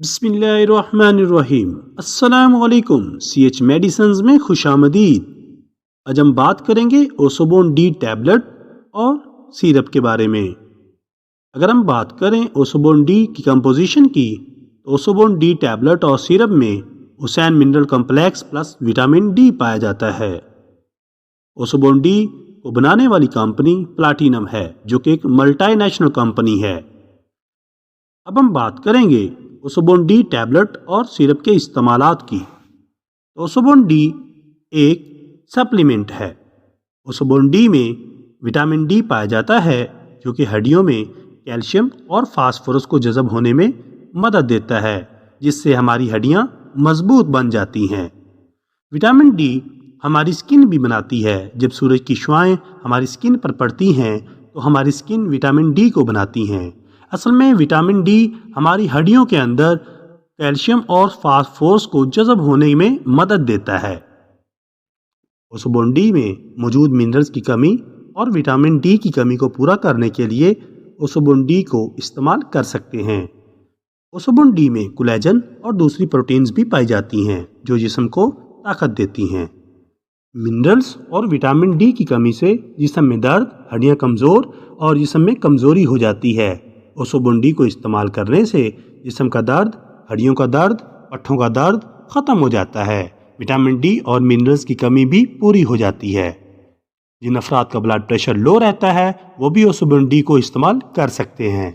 बिस्मिल्लाहिर्रहमानिर्रहीम। अस्सलाम वालेकुम। CH मेडिसिन्स में खुश आमदीद। आज हम बात करेंगे ओसोबोन डी टैबलेट और सिरप के बारे में। अगर हम बात करें ओसोबोन डी की कंपोजिशन की, तो ओसोबोन डी टैबलेट और सिरप में Hussain mineral complex plus vitamin D पाया जाता है। ओसोबोन डी को बनाने वाली कंपनी प्लैटिनम है, जो कि एक मल्टीनेशनल कंपनी है। अब हम बात करेंगे ओसोबोन डी टैबलेट और सिरप के इस्तेमालात की। ओसोबोन डी एक सप्लीमेंट है। ओसोबोन डी में विटामिन डी पाया जाता है, जो कि हड्डियों में कैल्शियम और फास्फोरस को जज़ब होने में मदद देता है, जिससे हमारी हड्डियां मजबूत बन जाती हैं। विटामिन डी हमारी स्किन भी बनाती है। जब सूरज की शुआएं हमारी स्किन पर पड़ती हैं, तो हमारी स्किन विटामिन डी को बनाती हैं। असल में विटामिन डी हमारी हड्डियों के अंदर कैल्शियम और फास्फोरस को जज़ब होने में मदद देता है। ओसोबोन डी में मौजूद मिनरल्स की कमी और विटामिन डी की कमी को पूरा करने के लिए ओसोबोन डी को इस्तेमाल कर सकते हैं। ओसोबोन डी में कोलेजन और दूसरी प्रोटीन्स भी पाई जाती हैं, जो जिस्म को ताकत देती हैं। मिनरल्स और विटामिन डी की कमी से जिस्म में दर्द, हड्डियां कमज़ोर और जिस्म में कमज़ोरी हो जाती है। ओसोबोन डी को इस्तेमाल करने से जिस्म का दर्द, हड्डियों का दर्द, पट्ठों का दर्द ख़त्म हो जाता है। विटामिन डी और मिनरल्स की कमी भी पूरी हो जाती है। जिन अफराद का ब्लड प्रेशर लो रहता है, वो भी ओसोबोन डी को इस्तेमाल कर सकते हैं।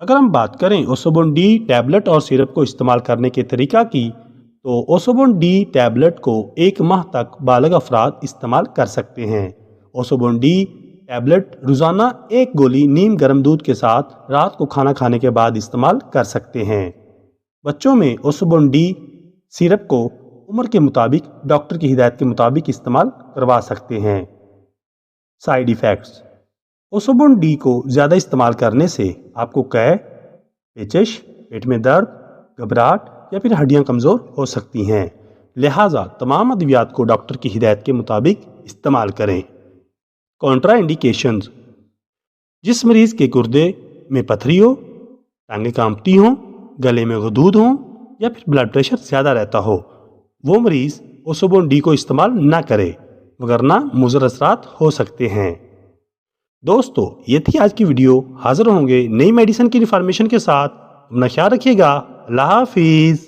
अगर हम बात करें ओसोबोन डी टैबलेट और सिरप को इस्तेमाल करने के तरीका की, तो ओसोबोन डी टैबलेट को 1 माह तक बालिग अफराद इस्तेमाल कर सकते हैं। ओसोबोन डी टैबलेट रोज़ाना 1 गोली नीम गर्म दूध के साथ रात को खाना खाने के बाद इस्तेमाल कर सकते हैं। बच्चों में ओसोबोन डी सिरप को उम्र के मुताबिक डॉक्टर की हिदायत के मुताबिक इस्तेमाल करवा सकते हैं। साइड इफ़ेक्ट्स: ओसोबोन डी को ज़्यादा इस्तेमाल करने से आपको कै, पेचिश, पेट में दर्द, घबराहट या फिर हड्डियां कमज़ोर हो सकती हैं। लिहाजा तमाम अद्वियात को डॉक्टर की हिदायत के मुताबिक इस्तेमाल करें। कॉन्ट्रा इंडिकेशंस: जिस मरीज के गुर्दे में पथरी हो, टांगें कांपती हों, गले में गदूद हों या फिर ब्लड प्रेशर ज़्यादा रहता हो, वो मरीज ओसोबोन डी को इस्तेमाल ना करे, वगरना मुज़र असरात हो सकते हैं। दोस्तों, ये थी आज की वीडियो। हाजिर होंगे नई मेडिसिन की इन्फॉर्मेशन के साथ। अपना ख्याल रखिएगा। अल्लाह हाफिज़।